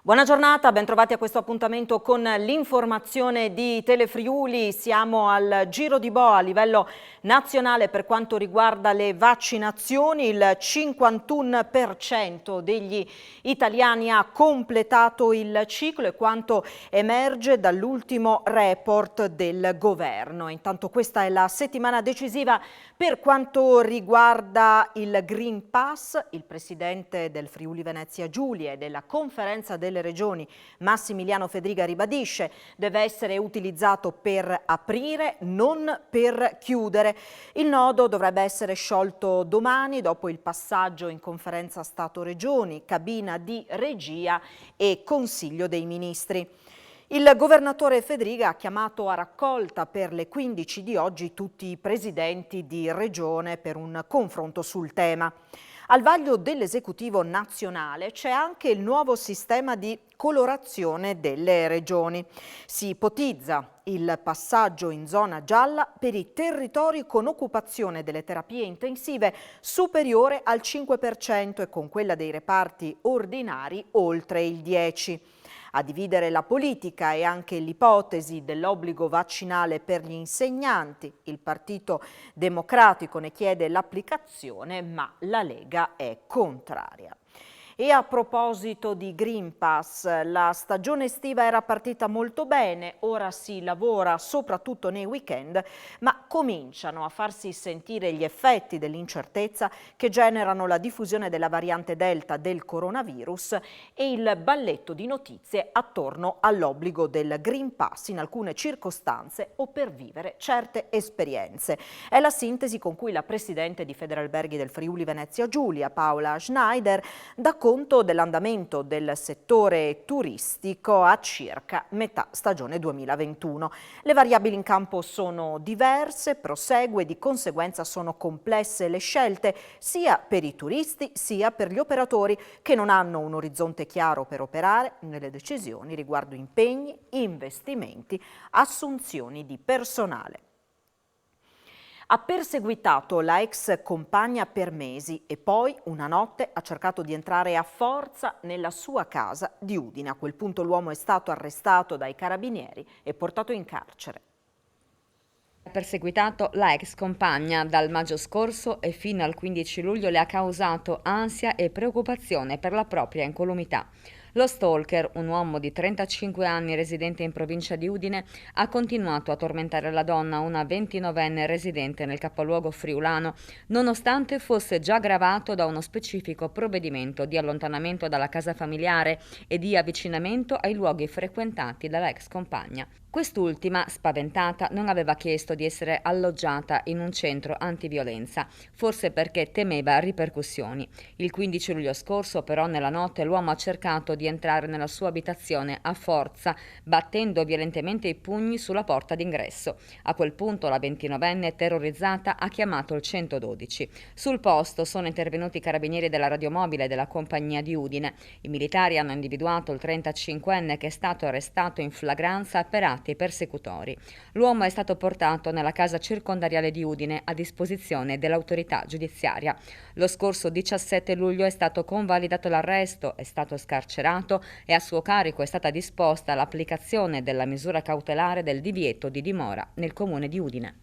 Buona giornata, ben trovati a questo appuntamento con l'informazione di Telefriuli. Siamo al giro di boa a livello nazionale per quanto riguarda le vaccinazioni. Il 51% degli italiani ha completato il ciclo, è quanto emerge dall'ultimo report del governo. Intanto questa è la settimana decisiva per quanto riguarda il Green Pass. Il presidente del Friuli Venezia Giulia e della Conferenza delle Regioni, Massimiliano Fedriga, ribadisce deve essere utilizzato per aprire, non per chiudere. Il nodo dovrebbe essere sciolto domani dopo il passaggio in Conferenza Stato-Regioni, cabina di regia e Consiglio dei Ministri. Il governatore Fedriga ha chiamato a raccolta per le 15 di oggi tutti i presidenti di regione per un confronto sul tema. Al vaglio dell'esecutivo nazionale c'è anche il nuovo sistema di colorazione delle regioni. Si ipotizza il passaggio in zona gialla per i territori con occupazione delle terapie intensive superiore al 5% e con quella dei reparti ordinari oltre il 10%. A dividere la politica è anche l'ipotesi dell'obbligo vaccinale per gli insegnanti. Il Partito Democratico ne chiede l'applicazione, ma la Lega è contraria. E a proposito di Green Pass, la stagione estiva era partita molto bene, ora si lavora soprattutto nei weekend, ma cominciano a farsi sentire gli effetti dell'incertezza che generano la diffusione della variante Delta del coronavirus e il balletto di notizie attorno all'obbligo del Green Pass in alcune circostanze o per vivere certe esperienze. È la sintesi con cui la presidente di Federalberghi del Friuli Venezia Giulia, Paola Schneider, dà conto dell'andamento del settore turistico a circa metà stagione 2021. Le variabili in campo sono diverse, prosegue, di conseguenza sono complesse le scelte sia per i turisti sia per gli operatori che non hanno un orizzonte chiaro per operare nelle decisioni riguardo impegni, investimenti, assunzioni di personale. Ha perseguitato la ex compagna per mesi e poi una notte ha cercato di entrare a forza nella sua casa di Udine. A quel punto l'uomo è stato arrestato dai carabinieri e portato in carcere. Ha perseguitato la ex compagna dal maggio scorso e fino al 15 luglio le ha causato ansia e preoccupazione per la propria incolumità. Lo stalker, un uomo di 35 anni residente in provincia di Udine, ha continuato a tormentare la donna, una 29enne residente nel capoluogo friulano, nonostante fosse già gravato da uno specifico provvedimento di allontanamento dalla casa familiare e di avvicinamento ai luoghi frequentati dalla ex compagna. Quest'ultima, spaventata, non aveva chiesto di essere alloggiata in un centro antiviolenza, forse perché temeva ripercussioni. Il 15 luglio scorso, però, nella notte l'uomo ha cercato di entrare nella sua abitazione a forza, battendo violentemente i pugni sulla porta d'ingresso. A quel punto la 29enne, terrorizzata, ha chiamato il 112. Sul posto sono intervenuti i carabinieri della radiomobile della compagnia di Udine. I militari hanno individuato il 35enne che è stato arrestato in flagranza per atti persecutori. L'uomo è stato portato nella casa circondariale di Udine a disposizione dell'autorità giudiziaria. Lo scorso 17 luglio è stato convalidato l'arresto, è stato scarcerato e a suo carico è stata disposta l'applicazione della misura cautelare del divieto di dimora nel comune di Udine.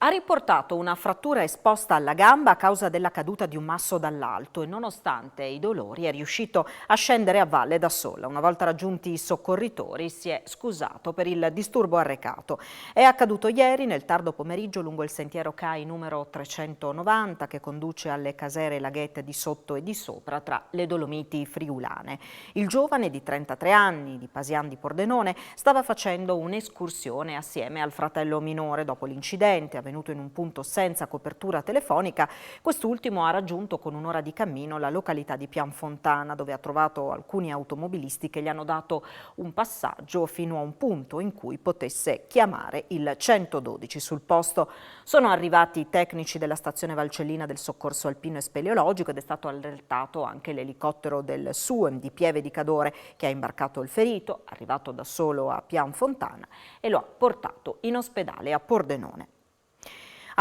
Ha riportato una frattura esposta alla gamba a causa della caduta di un masso dall'alto e nonostante i dolori è riuscito a scendere a valle da sola. Una volta raggiunti i soccorritori si è scusato per il disturbo arrecato. È accaduto ieri nel tardo pomeriggio lungo il sentiero CAI numero 390 che conduce alle casere Laghette di sotto e di sopra tra le Dolomiti friulane. Il giovane di 33 anni di Pasian di Pordenone stava facendo un'escursione assieme al fratello minore. Dopo l'incidente avvenuto in un punto senza copertura telefonica, quest'ultimo ha raggiunto con un'ora di cammino la località di Pianfontana, dove ha trovato alcuni automobilisti che gli hanno dato un passaggio fino a un punto in cui potesse chiamare il 112. Sul posto sono arrivati i tecnici della stazione Valcellina del soccorso alpino e speleologico ed è stato allertato anche l'elicottero del SUEM di Pieve di Cadore che ha imbarcato il ferito, arrivato da solo a Pianfontana, e lo ha portato in ospedale a Pordenone.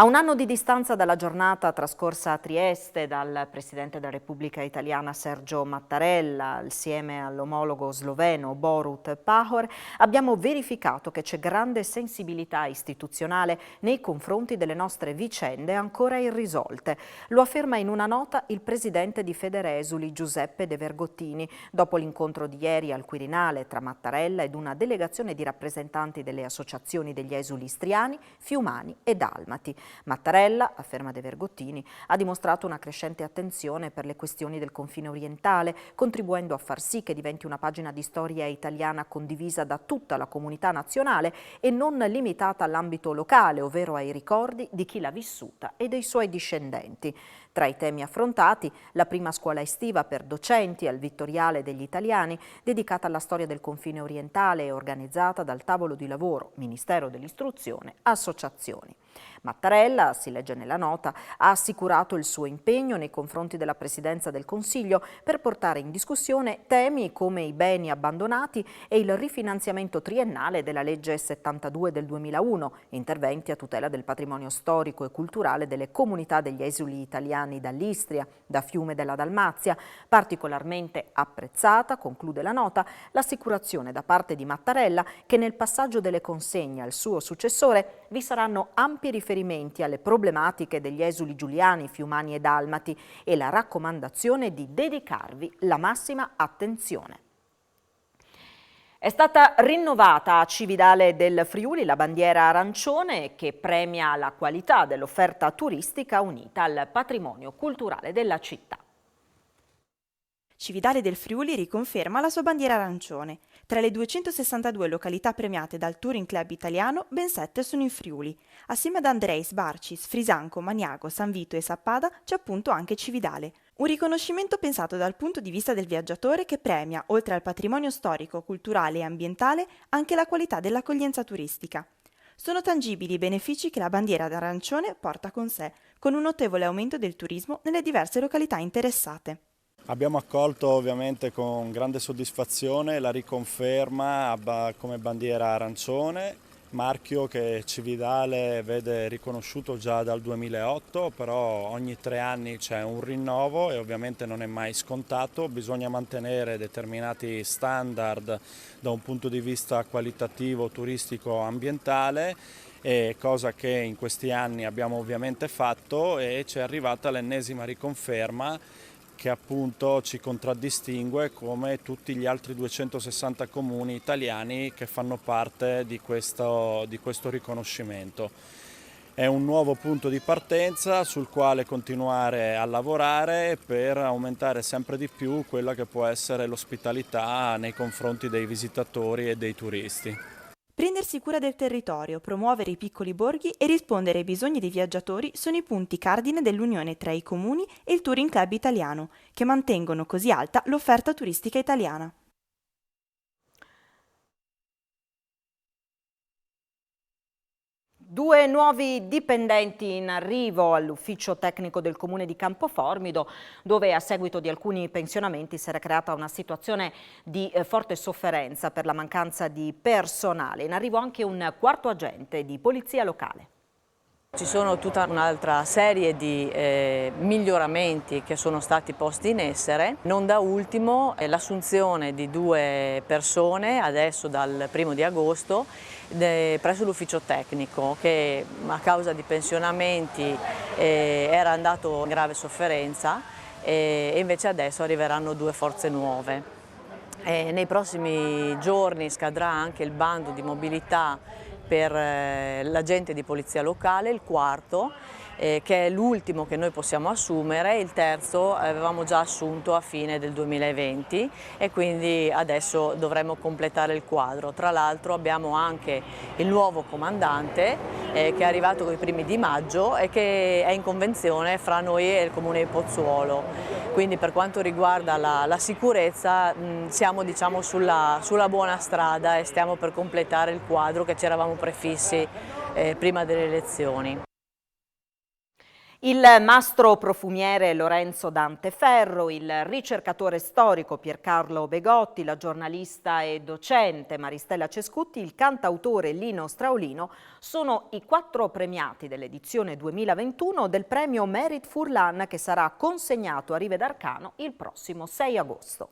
A un anno di distanza dalla giornata trascorsa a Trieste dal Presidente della Repubblica Italiana Sergio Mattarella, insieme all'omologo sloveno Borut Pahor, abbiamo verificato che c'è grande sensibilità istituzionale nei confronti delle nostre vicende ancora irrisolte. Lo afferma in una nota il Presidente di Federesuli Giuseppe De Vergottini, dopo l'incontro di ieri al Quirinale tra Mattarella ed una delegazione di rappresentanti delle associazioni degli esuli istriani, fiumani e dalmati. Mattarella, afferma De Vergottini, ha dimostrato una crescente attenzione per le questioni del confine orientale, contribuendo a far sì che diventi una pagina di storia italiana condivisa da tutta la comunità nazionale e non limitata all'ambito locale, ovvero ai ricordi di chi l'ha vissuta e dei suoi discendenti. Tra i temi affrontati, la prima scuola estiva per docenti al Vittoriale degli Italiani, dedicata alla storia del confine orientale e organizzata dal tavolo di lavoro Ministero dell'Istruzione, associazioni. Mattarella, si legge nella nota, ha assicurato il suo impegno nei confronti della Presidenza del Consiglio per portare in discussione temi come i beni abbandonati e il rifinanziamento triennale della legge 72 del 2001, interventi a tutela del patrimonio storico e culturale delle comunità degli esuli italiani dall'Istria, da Fiume della Dalmazia. Particolarmente apprezzata, conclude la nota, l'assicurazione da parte di Mattarella che nel passaggio delle consegne al suo successore vi saranno ampi riferimenti alle problematiche degli esuli giuliani, fiumani e dalmati e la raccomandazione di dedicarvi la massima attenzione. È stata rinnovata a Cividale del Friuli la bandiera arancione che premia la qualità dell'offerta turistica unita al patrimonio culturale della città. Cividale del Friuli riconferma la sua bandiera arancione. Tra le 262 località premiate dal Touring Club italiano, ben 7 sono in Friuli. Assieme ad Andreis, Barcis, Frisanco, Maniago, San Vito e Sappada c'è appunto anche Cividale. Un riconoscimento pensato dal punto di vista del viaggiatore che premia, oltre al patrimonio storico, culturale e ambientale, anche la qualità dell'accoglienza turistica. Sono tangibili i benefici che la bandiera d'arancione porta con sé, con un notevole aumento del turismo nelle diverse località interessate. Abbiamo accolto ovviamente con grande soddisfazione la riconferma come bandiera arancione, marchio che Cividale vede riconosciuto già dal 2008, però ogni 3 anni c'è un rinnovo e ovviamente non è mai scontato, bisogna mantenere determinati standard da un punto di vista qualitativo, turistico, ambientale, cosa che in questi anni abbiamo ovviamente fatto e ci è arrivata l'ennesima riconferma che appunto ci contraddistingue come tutti gli altri 260 comuni italiani che fanno parte di questo riconoscimento. È un nuovo punto di partenza sul quale continuare a lavorare per aumentare sempre di più quella che può essere l'ospitalità nei confronti dei visitatori e dei turisti. Prendersi cura del territorio, promuovere i piccoli borghi e rispondere ai bisogni dei viaggiatori sono i punti cardine dell'unione tra i comuni e il Touring Club italiano, che mantengono così alta l'offerta turistica italiana. Due nuovi dipendenti in arrivo all'ufficio tecnico del comune di Campoformido, dove a seguito di alcuni pensionamenti si era creata una situazione di forte sofferenza per la mancanza di personale. In arrivo anche un quarto agente di polizia locale. Ci sono tutta un'altra serie di miglioramenti che sono stati posti in essere, non da ultimo l'assunzione di 2 persone adesso dal 1° di agosto presso l'ufficio tecnico che a causa di pensionamenti era andato in grave sofferenza e invece adesso arriveranno 2 forze nuove. Nei prossimi giorni scadrà anche il bando di mobilità per l'agente di polizia locale, il quarto, che è l'ultimo che noi possiamo assumere, il terzo avevamo già assunto a fine del 2020 e quindi adesso dovremo completare il quadro. Tra l'altro abbiamo anche il nuovo comandante che è arrivato con i primi di maggio e che è in convenzione fra noi e il comune di Pozzuolo. Quindi per quanto riguarda la sicurezza siamo diciamo sulla buona strada e stiamo per completare il quadro che ci eravamo prefissi prima delle elezioni. Il mastro profumiere Lorenzo Danteferro, il ricercatore storico Piercarlo Begotti, la giornalista e docente Maristella Cescutti, il cantautore Lino Straulino sono i 4 premiati dell'edizione 2021 del premio Merit Furlan, che sarà consegnato a Rive d'Arcano il prossimo 6 agosto.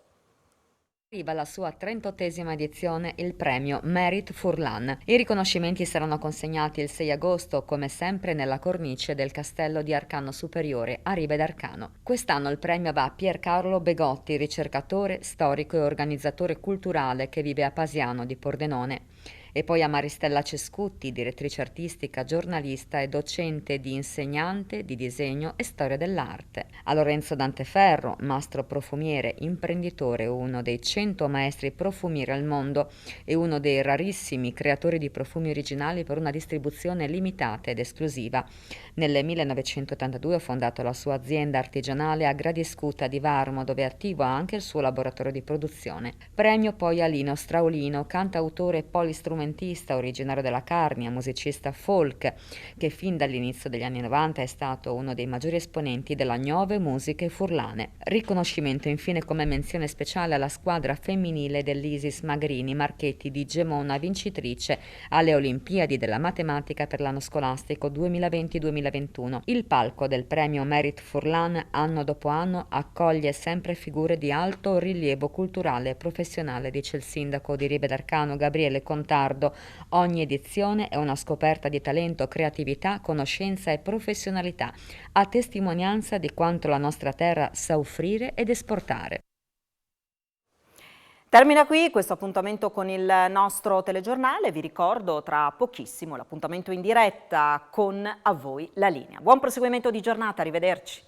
Arriva alla sua 38esima edizione il premio Merit Furlan. I riconoscimenti saranno consegnati il 6 agosto, come sempre nella cornice del Castello di Arcano Superiore a Rive d'Arcano. Quest'anno il premio va a Piercarlo Begotti, ricercatore, storico e organizzatore culturale che vive a Pasiano di Pordenone. E poi a Maristella Cescutti, direttrice artistica, giornalista e docente di insegnante di disegno e storia dell'arte. A Lorenzo Danteferro, mastro profumiere, imprenditore, uno dei 100 maestri profumieri al mondo e uno dei rarissimi creatori di profumi originali per una distribuzione limitata ed esclusiva. Nel 1982 ha fondato la sua azienda artigianale a Gradiscuta di Varmo, dove è attivo anche il suo laboratorio di produzione. Premio poi a Lino Straulino, cantautore polistrumentista originario della Carnia, musicista folk, che fin dall'inizio degli anni 90 è stato uno dei maggiori esponenti della nuove musiche furlane. Riconoscimento infine come menzione speciale alla squadra femminile dell'Isis Magrini Marchetti di Gemona, vincitrice alle Olimpiadi della Matematica per l'anno scolastico 2020-2021. Il palco del premio Merit Furlan anno dopo anno accoglie sempre figure di alto rilievo culturale e professionale, dice il sindaco di Rive d'Arcano Gabriele Contardo. Ogni edizione è una scoperta di talento, creatività, conoscenza e professionalità, a testimonianza di quanto la nostra terra sa offrire ed esportare. Termina qui questo appuntamento con il nostro telegiornale. Vi ricordo tra pochissimo l'appuntamento in diretta con A Voi la Linea. Buon proseguimento di giornata, arrivederci.